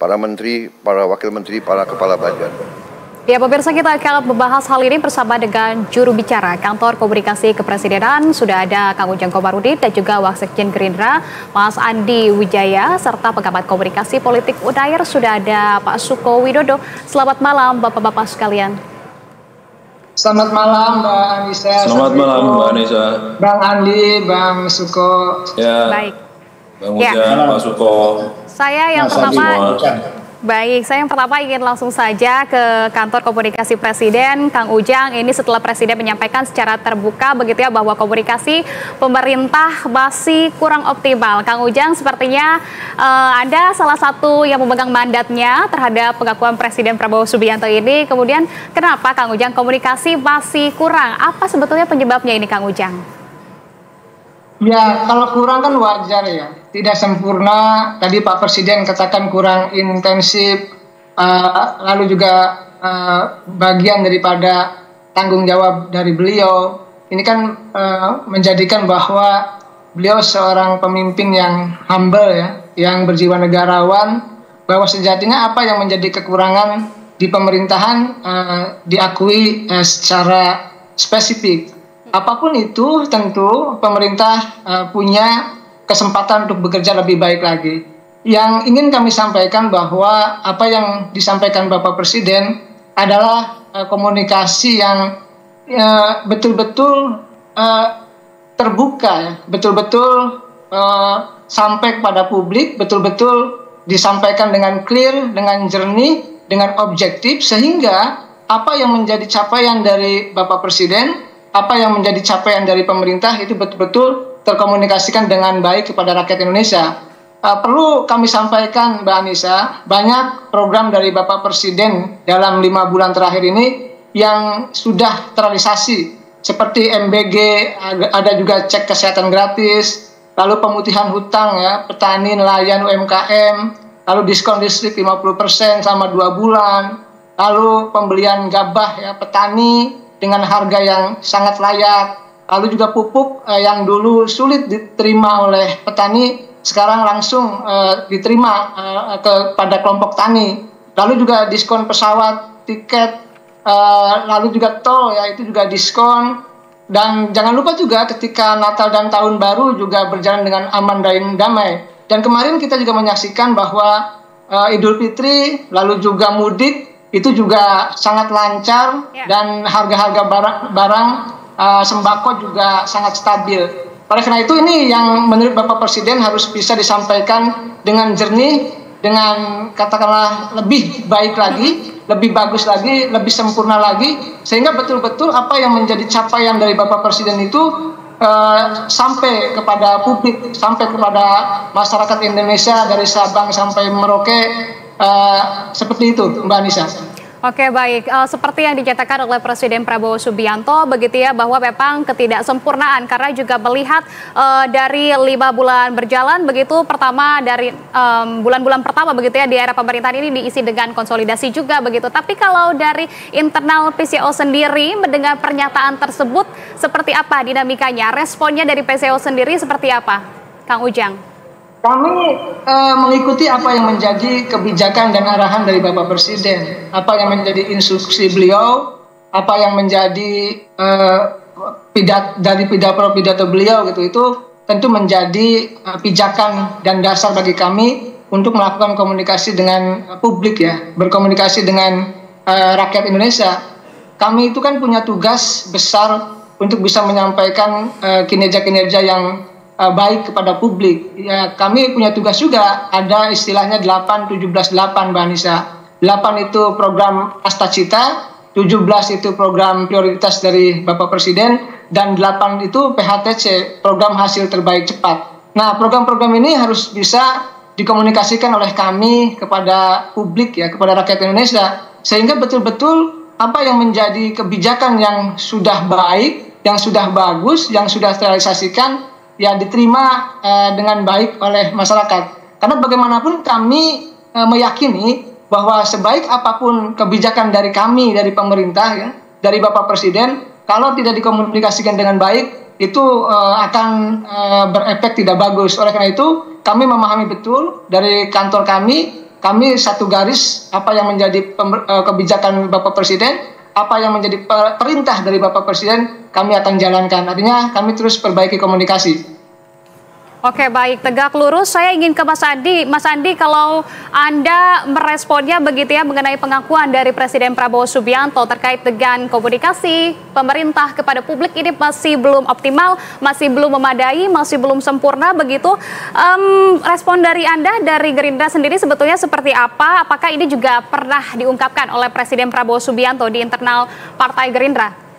para menteri, para wakil menteri, para kepala badan. Ya, pemirsa, kita akan membahas hal ini bersama dengan juru bicara Kantor Komunikasi Kepresidenan. Sudah ada Kang Ujang Komarudin dan juga Wasekjen Gerindra, Mas Andi Wijaya, serta pengamat komunikasi politik UNAIR sudah ada Pak Suko Widodo. Selamat malam, Bapak-Bapak sekalian. Selamat malam, Mbak Anissa. Selamat malam, Mbak Anissa. Bang Andi, Bang Suko. Ya. Baik. Bang Ujang, Pak Suko. Saya yang pertama ingin langsung saja ke Kantor Komunikasi Presiden, Kang Ujang. Ini setelah Presiden menyampaikan secara terbuka begitu ya bahwa komunikasi pemerintah masih kurang optimal. Kang Ujang, sepertinya Anda salah satu yang memegang mandatnya terhadap pengakuan Presiden Prabowo Subianto ini. Kemudian kenapa Kang Ujang komunikasi masih kurang? Apa sebetulnya penyebabnya ini, Kang Ujang? Ya, kalau kurang kan wajar ya. Tidak sempurna, tadi Pak Presiden katakan kurang intensif, lalu juga bagian daripada tanggung jawab dari beliau. Ini kan menjadikan bahwa beliau seorang pemimpin yang humble ya, yang berjiwa negarawan, bahwa sejatinya apa yang menjadi kekurangan di pemerintahan diakui secara spesifik. Apapun itu tentu pemerintah punya kesempatan untuk bekerja lebih baik lagi. Yang ingin kami sampaikan bahwa apa yang disampaikan Bapak Presiden adalah komunikasi yang betul-betul terbuka, ya, betul-betul sampai kepada publik, betul-betul disampaikan dengan clear, dengan jernih, dengan objektif, sehingga apa yang menjadi capaian dari Bapak Presiden, apa yang menjadi capaian dari pemerintah itu betul-betul terkomunikasikan dengan baik kepada rakyat Indonesia. Perlu kami sampaikan, Mbak Anissa, banyak program dari Bapak Presiden dalam 5 bulan terakhir ini yang sudah terrealisasi, seperti MBG, ada juga cek kesehatan gratis, lalu pemutihan hutang ya, petani, nelayan, UMKM, lalu diskon listrik 50% selama 2 bulan, lalu pembelian gabah ya, petani dengan harga yang sangat layak. Lalu juga pupuk yang dulu sulit diterima oleh petani, sekarang langsung diterima kepada kelompok tani. Lalu juga diskon pesawat, tiket, lalu juga tol, ya itu juga diskon. Dan jangan lupa juga ketika Natal dan Tahun Baru juga berjalan dengan aman dan damai. Dan kemarin kita juga menyaksikan bahwa Idul Fitri, lalu juga mudik, itu juga sangat lancar dan harga-harga barang sembako juga sangat stabil. Oleh karena itu ini yang menurut Bapak Presiden harus bisa disampaikan dengan jernih, dengan katakanlah lebih baik lagi, lebih bagus lagi, lebih sempurna lagi, sehingga betul-betul apa yang menjadi capaian dari Bapak Presiden itu sampai kepada publik, sampai kepada masyarakat Indonesia dari Sabang sampai Merauke, seperti itu, Mbak Anissa. Oke, baik. Seperti yang dinyatakan oleh Presiden Prabowo Subianto, begitu ya, bahwa memang ketidaksempurnaan karena juga melihat dari 5 bulan berjalan, begitu pertama dari bulan-bulan pertama begitu ya di era pemerintahan ini diisi dengan konsolidasi juga begitu. Tapi kalau dari internal PCO sendiri mendengar pernyataan tersebut, seperti apa dinamikanya? Responnya dari PCO sendiri seperti apa, Kang Ujang? Kami mengikuti apa yang menjadi kebijakan dan arahan dari Bapak Presiden, apa yang menjadi instruksi beliau, apa yang menjadi pidato beliau gitu, itu tentu menjadi pijakan dan dasar bagi kami untuk melakukan komunikasi dengan publik ya, berkomunikasi dengan rakyat Indonesia. Kami itu kan punya tugas besar untuk bisa menyampaikan kinerja-kinerja yang baik kepada publik. Ya, kami punya tugas juga, ada istilahnya 8-17-8, Mbak Anissa. 8 itu program Astacita, 17 itu program prioritas dari Bapak Presiden, dan 8 itu PHTC, program hasil terbaik cepat. Nah, program-program ini harus bisa dikomunikasikan oleh kami kepada publik ya, kepada rakyat Indonesia, sehingga betul-betul apa yang menjadi kebijakan yang sudah baik, yang sudah bagus, yang sudah terrealisasikan, ya diterima dengan baik oleh masyarakat. Karena bagaimanapun kami meyakini bahwa sebaik apapun kebijakan dari kami, dari pemerintah, ya, dari Bapak Presiden, kalau tidak dikomunikasikan dengan baik, itu akan berefek tidak bagus. Oleh karena itu, kami memahami betul dari kantor kami kami satu garis, apa yang menjadi kebijakan Bapak Presiden, apa yang menjadi perintah dari Bapak Presiden, kami akan jalankan. Artinya kami terus perbaiki komunikasi. Oke, baik, tegak lurus. Saya ingin ke Mas Andi. Mas Andi, kalau Anda meresponnya begitu ya mengenai pengakuan dari Presiden Prabowo Subianto terkait dengan komunikasi pemerintah kepada publik ini masih belum optimal, masih belum memadai, masih belum sempurna begitu. Respon dari Anda, dari Gerindra sendiri sebetulnya seperti apa? Apakah ini juga pernah diungkapkan oleh Presiden Prabowo Subianto di internal Partai Gerindra?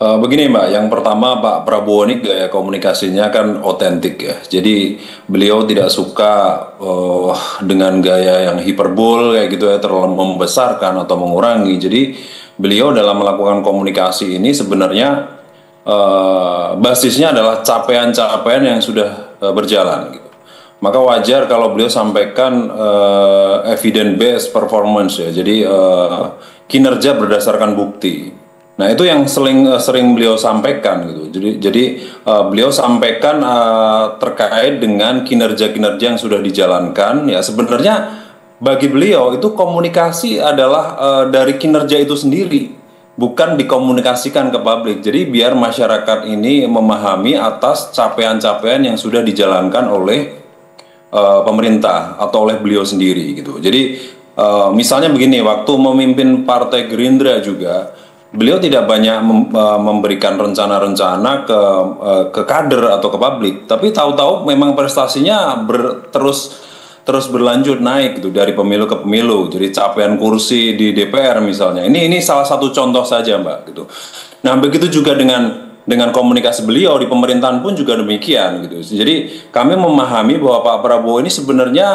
Begini Mbak, yang pertama Pak Prabowo ini gaya komunikasinya kan otentik ya. Jadi beliau tidak suka dengan gaya yang hiperbol kayak gitu ya, terlalu membesarkan atau mengurangi. Jadi beliau dalam melakukan komunikasi ini sebenarnya basisnya adalah capaian-capaian yang sudah berjalan gitu. Maka wajar kalau beliau sampaikan evidence based performance ya. Jadi kinerja berdasarkan bukti. Nah itu yang sering beliau sampaikan gitu. Jadi beliau sampaikan terkait dengan kinerja-kinerja yang sudah dijalankan. Ya sebenarnya bagi beliau itu komunikasi adalah dari kinerja itu sendiri, bukan dikomunikasikan ke publik. Jadi biar masyarakat ini memahami atas capaian-capaian yang sudah dijalankan oleh pemerintah atau oleh beliau sendiri gitu. Jadi misalnya begini, waktu memimpin Partai Gerindra juga beliau tidak banyak memberikan rencana-rencana ke kader atau ke publik, tapi tahu-tahu memang prestasinya terus berlanjut naik gitu dari pemilu ke pemilu. Jadi capaian kursi di DPR misalnya. Ini salah satu contoh saja Mbak gitu. Nah, begitu juga dengan komunikasi beliau di pemerintahan pun juga demikian gitu. Jadi kami memahami bahwa Pak Prabowo ini sebenarnya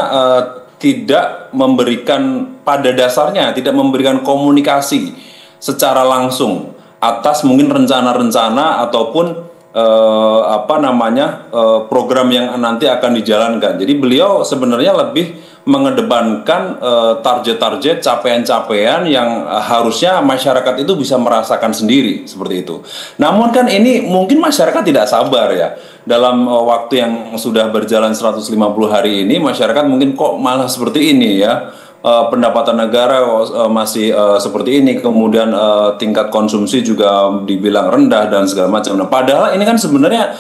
tidak memberikan, pada dasarnya tidak memberikan komunikasi secara langsung atas mungkin rencana-rencana ataupun program yang nanti akan dijalankan. Jadi beliau sebenarnya lebih mengedepankan target-target, capaian-capaian yang harusnya masyarakat itu bisa merasakan sendiri seperti itu. Namun kan ini mungkin masyarakat tidak sabar ya. Dalam waktu yang sudah berjalan 150 hari ini, masyarakat mungkin kok malah seperti ini ya. Pendapatan negara masih seperti ini, kemudian tingkat konsumsi juga dibilang rendah dan segala macam. Nah, padahal ini kan sebenarnya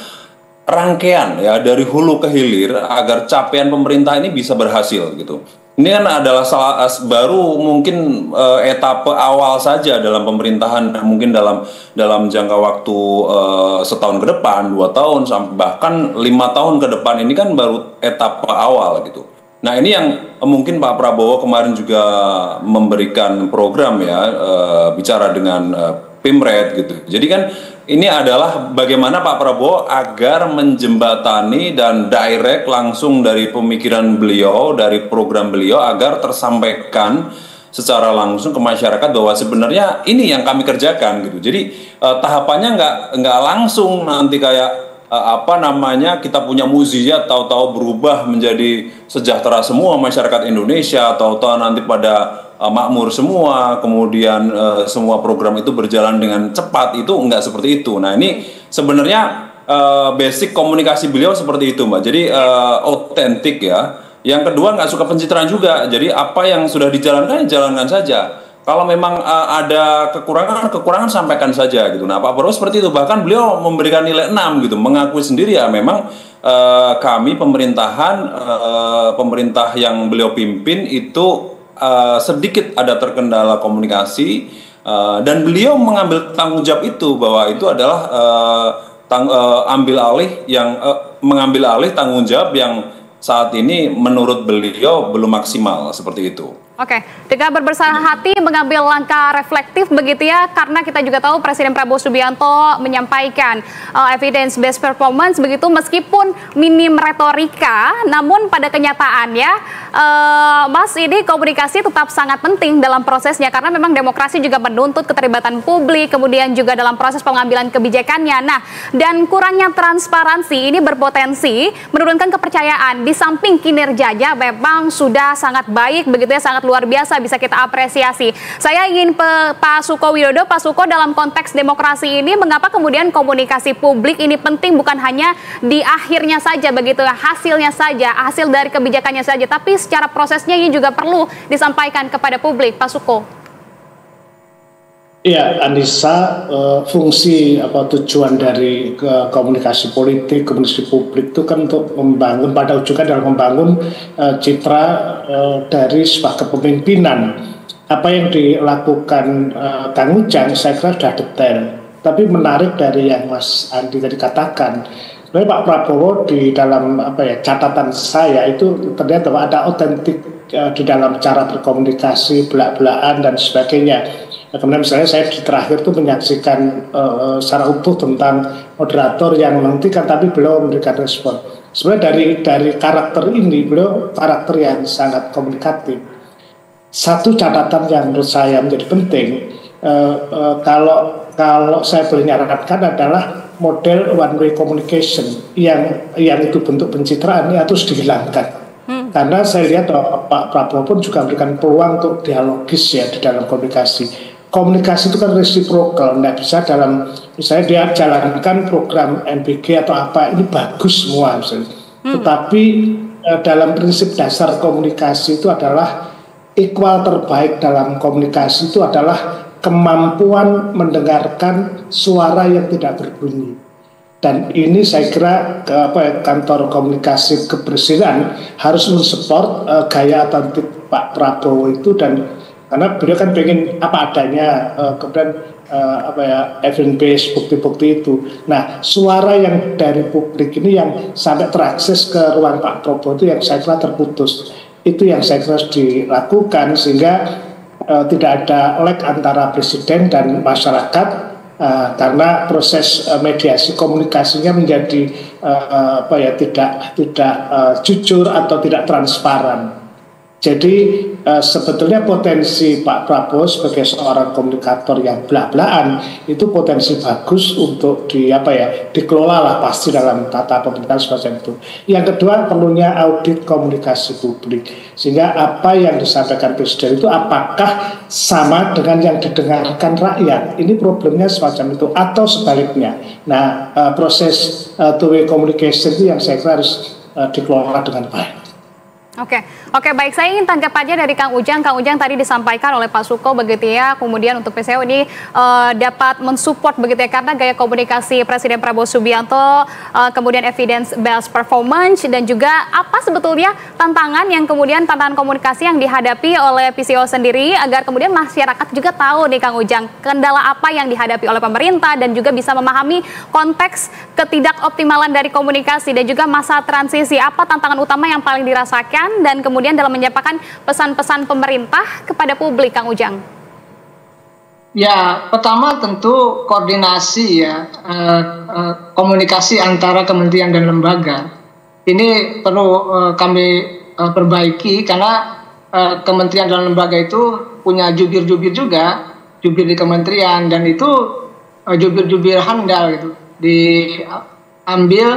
rangkaian ya dari hulu ke hilir agar capaian pemerintah ini bisa berhasil gitu. Ini kan adalah baru mungkin etapa awal saja dalam pemerintahan, mungkin dalam jangka waktu setahun ke depan, 2 tahun, sampai bahkan 5 tahun ke depan ini kan baru etapa awal gitu. Nah ini yang mungkin Pak Prabowo kemarin juga memberikan program ya, bicara dengan Pimret gitu. Jadi kan ini adalah bagaimana Pak Prabowo agar menjembatani dan direct langsung dari pemikiran beliau, dari program beliau agar tersampaikan secara langsung ke masyarakat bahwa sebenarnya ini yang kami kerjakan gitu. Jadi tahapannya nggak langsung nanti kayak kita punya mukjizat tahu-tahu berubah menjadi sejahtera semua masyarakat Indonesia, tahu-tahu nanti pada makmur semua, kemudian semua program itu berjalan dengan cepat, itu enggak seperti itu. Nah ini sebenarnya basic komunikasi beliau seperti itu Mbak, jadi otentik ya. Yang kedua nggak suka pencitraan juga, jadi apa yang sudah dijalankan jalankan saja. Kalau memang ada kekurangan sampaikan saja gitu. Nah Pak Prabowo seperti itu, bahkan beliau memberikan nilai 6 gitu, mengakui sendiri ya memang kami pemerintah yang beliau pimpin itu sedikit ada terkendala komunikasi, dan beliau mengambil tanggung jawab itu, bahwa itu adalah mengambil alih tanggung jawab yang saat ini menurut beliau belum maksimal seperti itu. Oke, dengan berbesar hati mengambil langkah reflektif begitu ya, karena kita juga tahu Presiden Prabowo Subianto menyampaikan evidence based performance begitu, meskipun minim retorika, namun pada kenyataannya Mas, ini komunikasi tetap sangat penting dalam prosesnya, karena memang demokrasi juga menuntut keterlibatan publik, kemudian juga dalam proses pengambilan kebijakannya. Nah, dan kurangnya transparansi ini berpotensi menurunkan kepercayaan, di samping kinerjanya memang sudah sangat baik begitu ya, sangat luar biasa, bisa kita apresiasi. Saya ingin Pak Suko Widodo. Pak Suko, dalam konteks demokrasi ini, mengapa kemudian komunikasi publik ini penting, bukan hanya di akhirnya saja begitu, hasilnya saja, hasil dari kebijakannya saja, tapi secara prosesnya ini juga perlu disampaikan kepada publik, Pak Suko? Iya, Anissa, fungsi tujuan dari komunikasi politik, komunikasi publik itu kan untuk membangun, pada ujungnya adalah membangun citra dari sebuah kepemimpinan. Apa yang dilakukan Kang Ujang saya kira sudah detail, tapi menarik dari yang Mas Andi tadi katakan. Sebenarnya Pak Prabowo di dalam catatan saya itu terlihat bahwa ada otentik di dalam cara berkomunikasi, belak-belakan dan sebagainya. Kemudian misalnya saya di terakhir itu menyaksikan secara utuh tentang moderator yang menghentikan tapi beliau memberikan respon. Sebenarnya dari karakter ini, beliau karakter yang sangat komunikatif. Satu catatan yang menurut saya menjadi penting, kalau saya boleh nyarankan adalah model one way communication yang itu bentuk pencitraan ini harus dihilangkan. Karena saya lihat Pak Prabowo pun juga memberikan peluang untuk dialogis ya di dalam komunikasi. Komunikasi itu kan reciprocal, nggak bisa dalam misalnya dia jalankan program MBG atau apa, ini bagus semua misalnya. Tetapi dalam prinsip dasar komunikasi itu adalah equal terbaik dalam komunikasi itu adalah kemampuan mendengarkan suara yang tidak berbunyi. Dan ini saya kira kantor komunikasi kepresidenan harus mensupport gaya otentik Pak Prabowo itu, dan karena beliau kan pengen apa adanya, kemudian evidence based, bukti-bukti itu. Nah, suara yang dari publik ini yang sampai terakses ke ruang Pak Prabowo itu yang saya kira terputus. Itu yang saya kira harus dilakukan sehingga tidak ada lag antara presiden dan masyarakat, karena proses mediasi komunikasinya menjadi tidak jujur atau tidak transparan. Jadi sebetulnya potensi Pak Prabowo sebagai seorang komunikator yang belak-belakan itu potensi bagus untuk dikelola lah pasti dalam tata pemerintahan semacam itu. Yang kedua, perlunya audit komunikasi publik sehingga apa yang disampaikan presiden itu apakah sama dengan yang didengarkan rakyat. Ini problemnya semacam itu atau sebaliknya. Nah, proses two-way communication itu yang saya kira harus dikelola dengan baik. Oke, baik. Saya ingin tangkap aja dari Kang Ujang. Kang Ujang tadi disampaikan oleh Pak Suko begitu ya, kemudian untuk PCO ini dapat mensupport begitu ya, karena gaya komunikasi Presiden Prabowo Subianto, kemudian evidence based performance, dan juga apa sebetulnya tantangan komunikasi yang dihadapi oleh PCO sendiri, agar kemudian masyarakat juga tahu nih Kang Ujang, kendala apa yang dihadapi oleh pemerintah dan juga bisa memahami konteks ketidakoptimalan dari komunikasi dan juga masa transisi, apa tantangan utama yang paling dirasakan dan kemudian dalam menyampaikan pesan-pesan pemerintah kepada publik, Kang Ujang. Ya, pertama tentu koordinasi ya, komunikasi antara kementerian dan lembaga. Ini perlu kami perbaiki karena kementerian dan lembaga itu punya jubir-jubir juga, jubir di kementerian, dan itu jubir-jubir handal gitu, diambil,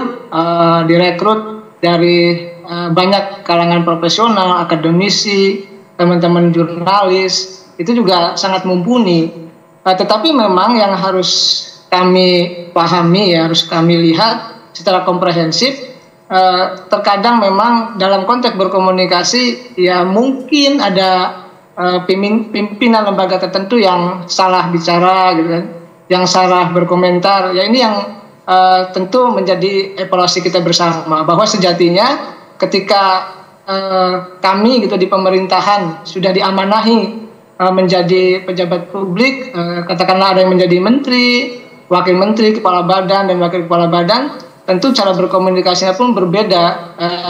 direkrut dari banyak kalangan profesional, akademisi, teman-teman jurnalis, itu juga sangat mumpuni. Tetapi memang yang harus kami pahami, ya, harus kami lihat secara komprehensif, terkadang memang dalam konteks berkomunikasi ya mungkin ada pimpinan lembaga tertentu yang salah bicara gitu kan, yang salah berkomentar. Ya ini yang tentu menjadi evaluasi kita bersama, bahwa sejatinya ketika kami gitu di pemerintahan sudah diamanahi menjadi pejabat publik, katakanlah ada yang menjadi menteri, wakil menteri, kepala badan, dan wakil kepala badan, tentu cara berkomunikasinya pun berbeda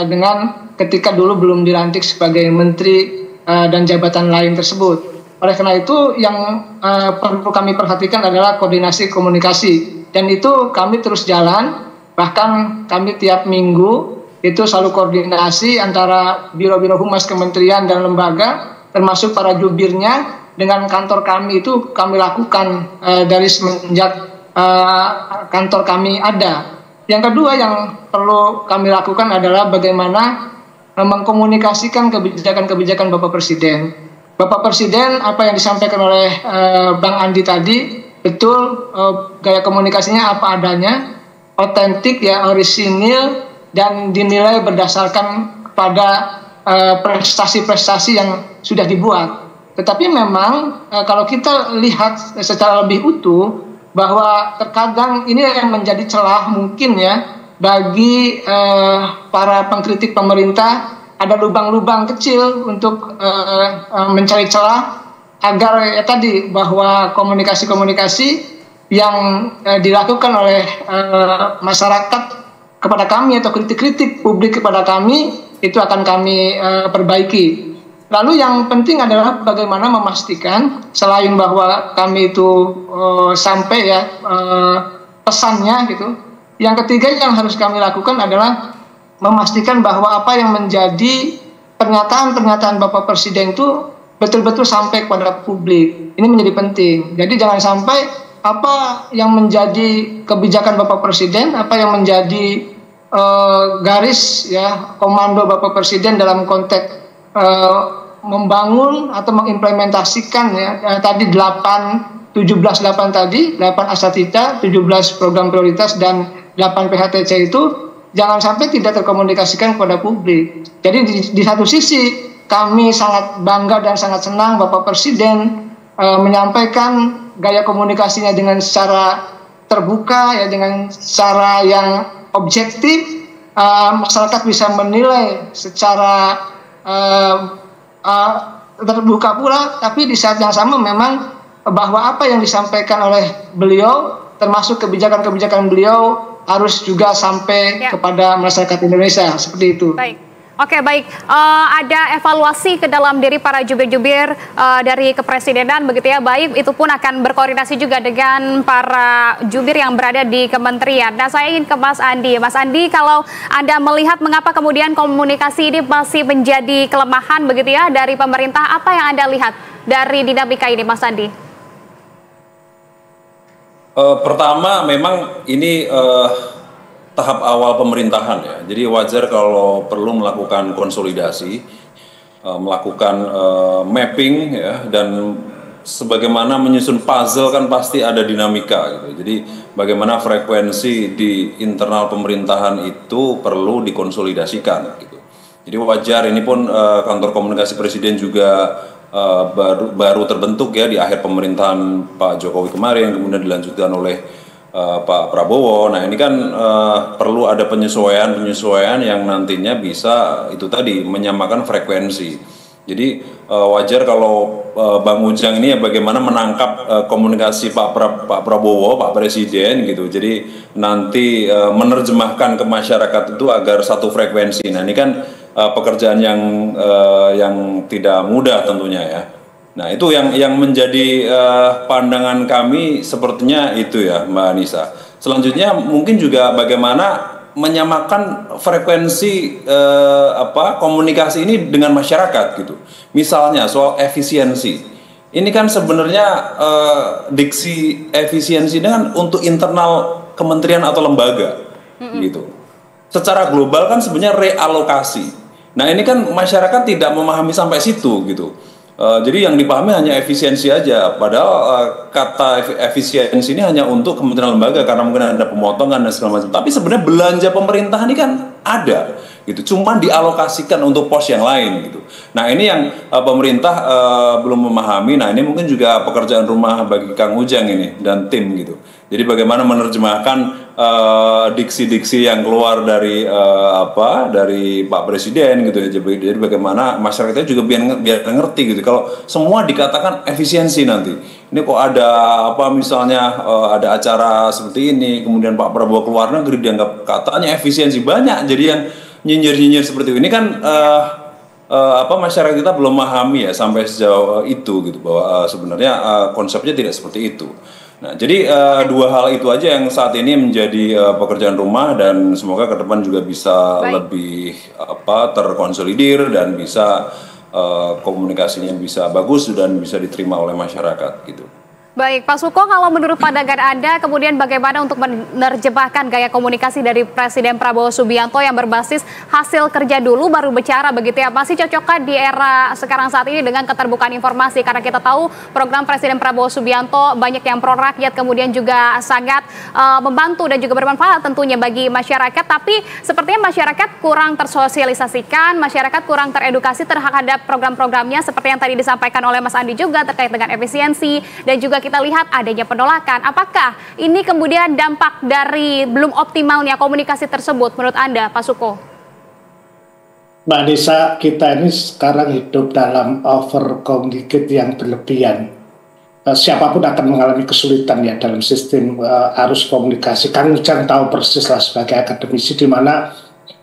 dengan ketika dulu belum dilantik sebagai menteri dan jabatan lain tersebut. Oleh karena itu yang perlu kami perhatikan adalah koordinasi komunikasi, dan itu kami terus jalan, bahkan kami tiap minggu itu selalu koordinasi antara biro-biro humas kementerian dan lembaga, termasuk para jubirnya, dengan kantor kami. Itu kami lakukan dari semenjak kantor kami ada. Yang kedua yang perlu kami lakukan adalah bagaimana mengkomunikasikan kebijakan-kebijakan Bapak Presiden. Bapak Presiden, apa yang disampaikan oleh Bang Andi tadi, betul, gaya komunikasinya apa adanya, otentik ya, orisinil, dan dinilai berdasarkan pada prestasi-prestasi yang sudah dibuat. Tetapi memang kalau kita lihat secara lebih utuh, bahwa terkadang ini yang menjadi celah mungkin ya bagi para pengkritik pemerintah, ada lubang-lubang kecil untuk mencari celah agar ya tadi bahwa komunikasi-komunikasi yang dilakukan oleh masyarakat kepada kami atau kritik-kritik publik kepada kami itu akan kami perbaiki. Lalu yang penting adalah bagaimana memastikan selain bahwa kami itu sampai ya pesannya gitu. Yang ketiga yang harus kami lakukan adalah memastikan bahwa apa yang menjadi pernyataan-pernyataan Bapak Presiden itu betul-betul sampai kepada publik. Ini menjadi penting. Jadi jangan sampai apa yang menjadi kebijakan Bapak Presiden, apa yang menjadi garis ya komando Bapak Presiden dalam konteks membangun atau mengimplementasikan ya tadi 17-8 tadi 8 asatita, 17 program prioritas dan 8 PHTC itu jangan sampai tidak terkomunikasikan kepada publik. Jadi di satu sisi kami sangat bangga dan sangat senang Bapak Presiden menyampaikan gaya komunikasinya dengan secara terbuka ya, dengan cara yang objektif, masyarakat bisa menilai secara terbuka pula, tapi di saat yang sama memang bahwa apa yang disampaikan oleh beliau termasuk kebijakan-kebijakan beliau harus juga sampai kepada masyarakat Indonesia, seperti itu. Baik. Oke, baik. Ada evaluasi ke dalam diri para jubir-jubir dari kepresidenan, begitu ya. Baik, itu pun akan berkoordinasi juga dengan para jubir yang berada di kementerian. Nah, saya ingin ke Mas Andi. Mas Andi, kalau Anda melihat mengapa kemudian komunikasi ini masih menjadi kelemahan, begitu ya, dari pemerintah, apa yang Anda lihat dari dinamika ini, Mas Andi? Pertama, memang ini tahap awal pemerintahan ya, jadi wajar kalau perlu melakukan konsolidasi, melakukan mapping ya, dan sebagaimana menyusun puzzle kan pasti ada dinamika gitu. Jadi bagaimana frekuensi di internal pemerintahan itu perlu dikonsolidasikan gitu. Jadi wajar, ini pun kantor komunikasi presiden juga baru terbentuk ya di akhir pemerintahan Pak Jokowi kemarin, kemudian dilanjutkan oleh Pak Prabowo. Nah, ini kan perlu ada penyesuaian yang nantinya bisa itu tadi menyamakan frekuensi. Jadi wajar kalau Bang Ujang ini ya bagaimana menangkap komunikasi Pak Prabowo, Pak Presiden gitu. Jadi nanti menerjemahkan ke masyarakat itu agar satu frekuensi. Nah, ini kan pekerjaan yang tidak mudah tentunya ya. Nah, itu yang menjadi pandangan kami sepertinya itu ya, Mbak Anissa. Selanjutnya mungkin juga bagaimana menyamakan frekuensi komunikasi ini dengan masyarakat gitu. Misalnya soal efisiensi. Ini kan sebenarnya diksi efisiensi dengan untuk internal kementerian atau lembaga gitu. Secara global kan sebenarnya realokasi. Nah, ini kan masyarakat tidak memahami sampai situ gitu. Jadi yang dipahami hanya efisiensi aja, padahal kata efisiensi ini hanya untuk kementerian lembaga karena mungkin ada pemotongan dan segala macam. Tapi sebenarnya belanja pemerintahan ini kan ada, gitu. Cuman dialokasikan untuk pos yang lain, gitu. Nah, ini yang pemerintah belum memahami. Nah, ini mungkin juga pekerjaan rumah bagi Kang Ujang ini dan tim, gitu. Jadi bagaimana menerjemahkan diksi-diksi yang keluar dari dari Pak Presiden gitu ya. Jadi bagaimana masyarakatnya juga biar ngerti gitu. Kalau semua dikatakan efisiensi nanti. Ini kok ada misalnya ada acara seperti ini, kemudian Pak Prabowo keluar negeri dianggap katanya efisiensi banyak. Jadi yang nyinyir-nyinyir seperti ini kan masyarakat kita belum memahami ya sampai sejauh itu gitu, bahwa sebenarnya konsepnya tidak seperti itu. Nah, jadi dua hal itu aja yang saat ini menjadi pekerjaan rumah, dan semoga ke depan juga bisa lebih terkonsolidir dan bisa komunikasinya bisa bagus dan bisa diterima oleh masyarakat gitu. Baik, Pak Suko, kalau menurut pandangan Anda, kemudian bagaimana untuk menerjemahkan gaya komunikasi dari Presiden Prabowo Subianto yang berbasis hasil kerja dulu baru bicara begitu ya? Masih cocokkah di era sekarang saat ini dengan keterbukaan informasi? Karena kita tahu program Presiden Prabowo Subianto banyak yang pro rakyat, kemudian juga sangat membantu dan juga bermanfaat tentunya bagi masyarakat. Tapi sepertinya masyarakat kurang tersosialisasikan, masyarakat kurang teredukasi terhadap program-programnya seperti yang tadi disampaikan oleh Mas Andi juga terkait dengan efisiensi dan juga kita lihat adanya penolakan. Apakah ini kemudian dampak dari belum optimalnya komunikasi tersebut menurut Anda, Pak Suko? Mbak Nisa, kita ini sekarang hidup dalam over communicate yang berlebihan. Siapapun akan mengalami kesulitan ya dalam sistem arus komunikasi. Kang Ujang tahu persis lah sebagai akademisi di mana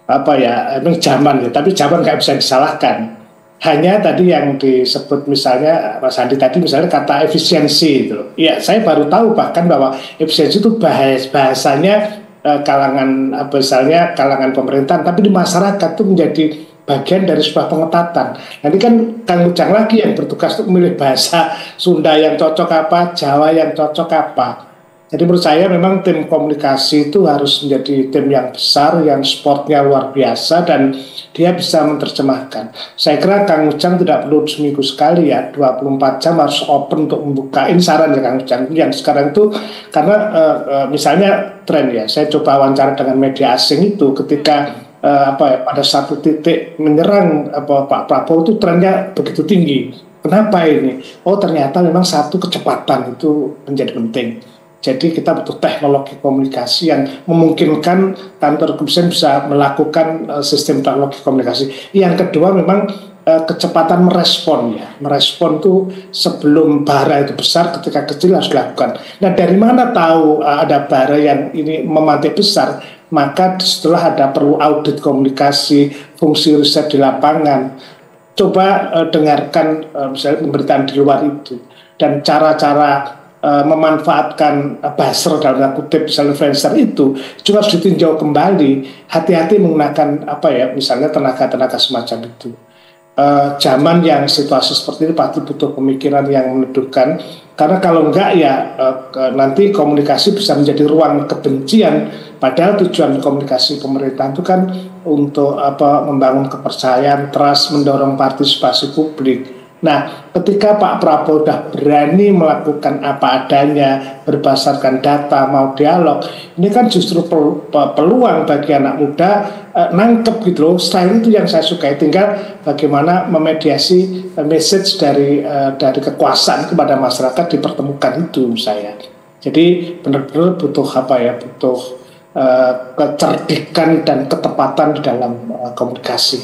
emang zaman ya, tapi zaman nggak bisa disalahkan. Hanya tadi yang disebut misalnya Mas Andi tadi misalnya kata efisiensi itu. Ya, saya baru tahu bahkan bahwa efisiensi itu bahasanya kalangan misalnya kalangan pemerintahan, tapi di masyarakat itu menjadi bagian dari sebuah pengetatan. Nanti kan Kang Ujang lagi yang bertugas untuk memilih bahasa Sunda yang cocok apa, Jawa yang cocok apa. Jadi menurut saya memang tim komunikasi itu harus menjadi tim yang besar, yang sportnya luar biasa dan dia bisa menerjemahkan. Saya kira Kang Ujang tidak perlu seminggu sekali ya, 24 jam harus open untuk membuka. Ini saran ya Kang Ujang. Yang sekarang itu karena misalnya tren ya, saya coba wawancara dengan media asing itu ketika pada satu titik menyerang Pak Prabowo itu trennya begitu tinggi. Kenapa ini? Oh ternyata memang satu kecepatan itu menjadi penting. Jadi kita butuh teknologi komunikasi yang memungkinkan kantor kepolisian bisa melakukan sistem teknologi komunikasi. Yang kedua memang kecepatan merespon ya. Merespon itu sebelum bara itu besar, ketika kecil harus dilakukan. Nah dari mana tahu ada bara yang ini memantik besar? Maka setelah ada perlu audit komunikasi, fungsi riset di lapangan. Coba dengarkan misalnya pemberitaan di luar itu. Dan cara-cara memanfaatkan buzzer dalam tanda kutip misalnya influencer itu juga harus ditinjau kembali. Hati-hati menggunakan misalnya tenaga-tenaga semacam itu. Zaman yang situasi seperti ini pasti butuh pemikiran yang meneduhkan, karena kalau enggak ya nanti komunikasi bisa menjadi ruang kebencian, padahal tujuan komunikasi pemerintahan itu kan untuk membangun kepercayaan, trust, mendorong partisipasi publik. Nah, ketika Pak Prabowo sudah berani melakukan apa adanya, berbasarkan data, mau dialog, ini kan justru peluang bagi anak muda nangkep gitu loh. Style itu yang saya sukai, tinggal bagaimana memediasi message dari kekuasaan kepada masyarakat dipertemukan itu saya. Jadi benar-benar butuh butuh kecerdikan dan ketepatan di dalam komunikasi.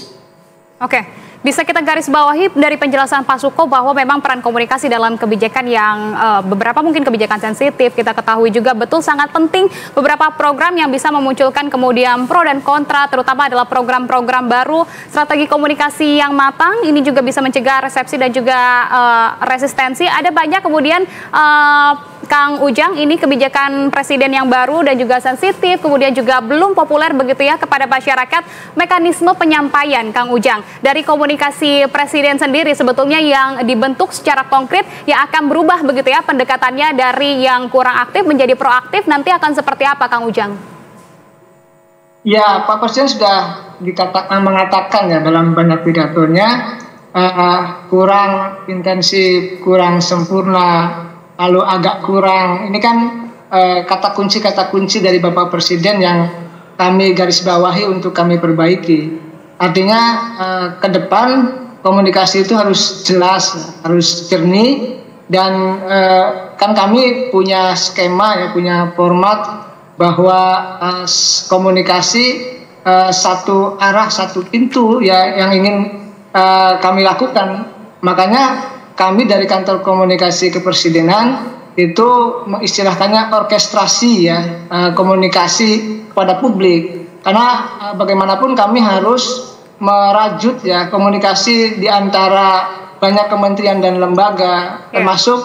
Oke. Bisa kita garis bawahi dari penjelasan Pak Suko bahwa memang peran komunikasi dalam kebijakan yang beberapa mungkin kebijakan sensitif, kita ketahui juga betul sangat penting beberapa program yang bisa memunculkan kemudian pro dan kontra, terutama adalah program-program baru, strategi komunikasi yang matang, ini juga bisa mencegah resepsi dan juga resistensi. Ada banyak kemudian Kang Ujang, ini kebijakan presiden yang baru dan juga sensitif, kemudian juga belum populer begitu ya kepada masyarakat. Mekanisme penyampaian Kang Ujang dari komunikasi presiden sendiri sebetulnya yang dibentuk secara konkret yang akan berubah begitu ya pendekatannya dari yang kurang aktif menjadi proaktif, nanti akan seperti apa Kang Ujang? Ya, Pak Presiden sudah mengatakan ya dalam banyak pidatonya kurang intensif, kurang sempurna, lalu agak kurang. Ini kan kata kunci dari Bapak Presiden yang kami garis bawahi untuk kami perbaiki. Artinya ke depan komunikasi itu harus jelas, harus jernih, dan kan kami punya skema ya, punya format bahwa komunikasi satu arah, satu pintu ya yang ingin kami lakukan. Makanya kami dari kantor komunikasi kepresidenan itu mengistilahkannya orkestrasi ya, komunikasi kepada publik, karena bagaimanapun kami harus merajut ya komunikasi di antara banyak kementerian dan lembaga, termasuk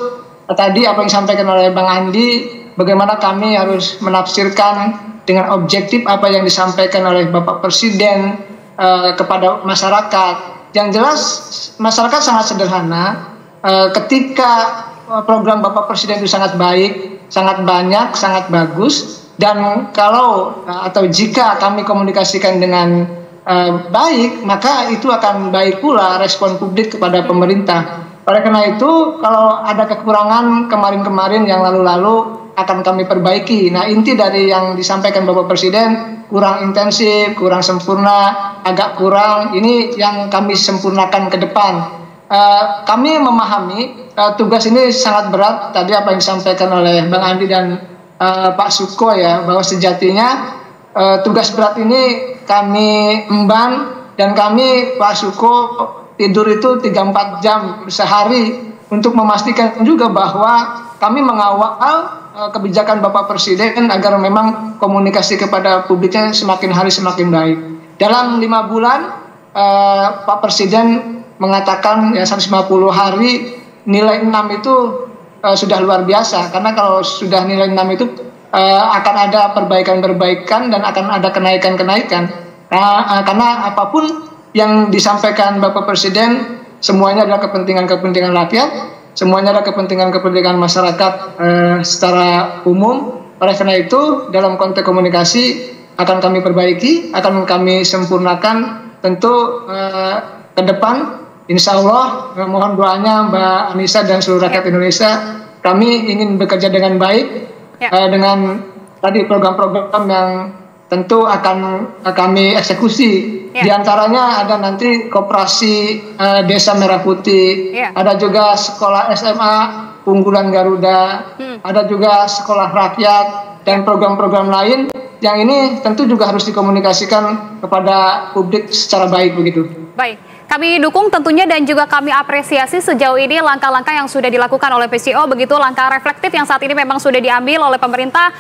tadi apa yang disampaikan oleh Bang Andi, bagaimana kami harus menafsirkan dengan objektif apa yang disampaikan oleh Bapak Presiden kepada masyarakat. Yang jelas masyarakat sangat sederhana. Ketika program Bapak Presiden itu sangat baik, sangat banyak, sangat bagus, dan kalau atau jika kami komunikasikan dengan baik, maka itu akan baik pula respon publik kepada pemerintah. Oleh karena itu, kalau ada kekurangan kemarin-kemarin yang lalu-lalu akan kami perbaiki. Nah, inti dari yang disampaikan Bapak Presiden kurang intensif, kurang sempurna, agak kurang, ini yang kami sempurnakan ke depan. Kami memahami tugas ini sangat berat, tadi apa yang disampaikan oleh Bang Andi dan Pak Suko ya, bahwa sejatinya tugas berat ini kami emban, dan kami Pak Suko tidur itu 3-4 jam sehari untuk memastikan juga bahwa kami mengawal kebijakan Bapak Presiden agar memang komunikasi kepada publiknya semakin hari semakin baik. Dalam 5 bulan Pak Presiden mengatakan ya 150 hari nilai 6 itu sudah luar biasa, karena kalau sudah nilai 6 itu akan ada perbaikan-perbaikan dan akan ada kenaikan-kenaikan. Karena apapun yang disampaikan Bapak Presiden semuanya adalah kepentingan-kepentingan rakyat, semuanya adalah kepentingan-kepentingan masyarakat secara umum. Oleh karena itu, dalam konteks komunikasi akan kami perbaiki, akan kami sempurnakan. Tentu ke depan, insya Allah, mohon doanya Mbak Anissa dan seluruh rakyat Indonesia, kami ingin bekerja dengan baik, dengan tadi program-program yang tentu akan kami eksekusi. Di antaranya ada nanti koperasi Desa Merah Putih, ada juga sekolah SMA unggulan Garuda, ada juga sekolah rakyat, dan program-program lain yang ini tentu juga harus dikomunikasikan kepada publik secara baik begitu. Baik. Kami dukung tentunya dan juga kami apresiasi sejauh ini langkah-langkah yang sudah dilakukan oleh PCO, begitu langkah reflektif yang saat ini memang sudah diambil oleh pemerintah.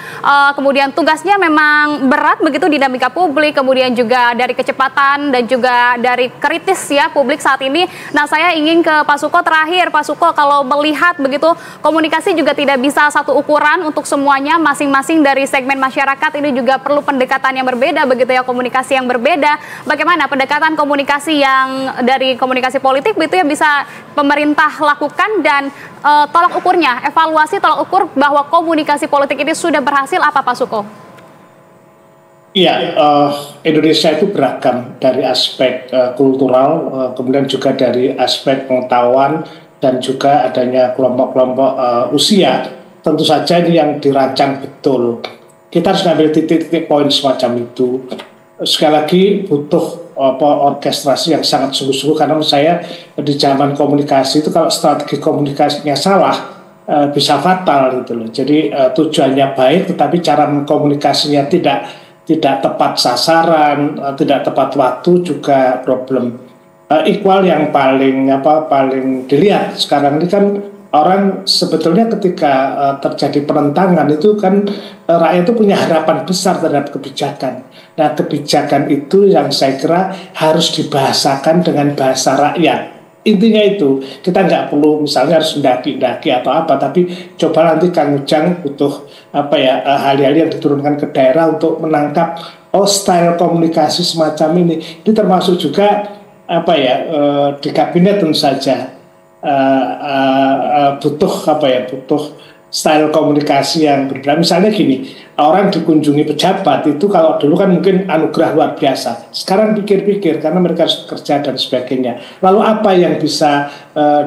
Kemudian tugasnya memang berat begitu, dinamika publik, kemudian juga dari kecepatan dan juga dari kritis ya publik saat ini. Nah, saya ingin ke Pak Suko terakhir. Pak Suko, kalau melihat begitu komunikasi juga tidak bisa satu ukuran untuk semuanya, masing-masing dari segmen masyarakat ini juga perlu pendekatan yang berbeda begitu ya, komunikasi yang berbeda. Bagaimana pendekatan komunikasi yang dari komunikasi politik begitu ya bisa pemerintah lakukan, dan tolak ukurnya, evaluasi tolak ukur bahwa komunikasi politik ini sudah berhasil apa Pak Suko? Iya, Indonesia itu beragam dari aspek kultural, kemudian juga dari aspek pengetahuan dan juga adanya kelompok-kelompok usia. Tentu saja ini yang dirancang betul. Kita harus ambil titik-titik poin semacam itu. Sekali lagi butuh orkestrasi yang sangat sungguh-sungguh, karena menurut saya di zaman komunikasi itu kalau strategi komunikasinya salah bisa fatal gitu loh. Jadi tujuannya baik tetapi cara mengkomunikasinya tidak tepat sasaran, tidak tepat waktu juga problem. Iqbal yang paling dilihat sekarang ini kan, orang sebetulnya ketika terjadi penentangan itu kan rakyat itu punya harapan besar terhadap kebijakan. Nah, kebijakan itu yang saya kira harus dibahasakan dengan bahasa rakyat. Intinya itu, kita nggak perlu misalnya harus mendaki-daki atau apa, tapi coba nanti Kang Ujang butuh hal-hal yang diturunkan ke daerah untuk menangkap style komunikasi semacam ini. Ini termasuk juga di kabinet tentu saja. Butuh style komunikasi yang berbeda. Misalnya gini, orang dikunjungi pejabat itu kalau dulu kan mungkin anugerah luar biasa. Sekarang pikir-pikir karena mereka harus kerja dan sebagainya. Lalu apa yang bisa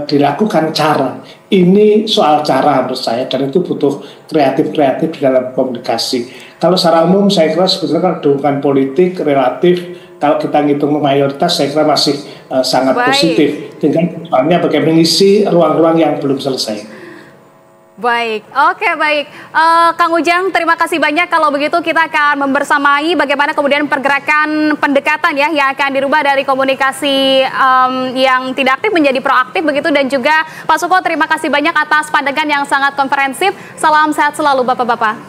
dilakukan cara? Ini soal cara menurut saya, dan itu butuh kreatif di dalam komunikasi. Kalau secara umum saya kira sebetulnya kalau dukungan politik relatif, kalau kita ngitung mayoritas saya kira masih sangat positif. Tinggal soalnya bagaimana mengisi ruang-ruang yang belum selesai. Baik, oke baik. Kang Ujang, terima kasih banyak. Kalau begitu kita akan membersamai bagaimana kemudian pergerakan pendekatan ya yang akan dirubah dari komunikasi yang tidak aktif menjadi proaktif begitu, dan juga Pak Suko terima kasih banyak atas pandangan yang sangat komprehensif. Salam sehat selalu Bapak-bapak.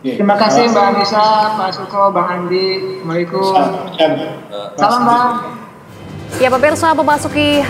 Terima kasih Mbak Anissa, Pak Suko, Bang Andi. Assalamualaikum. Salam Bang. Ya pemirsa, memasuki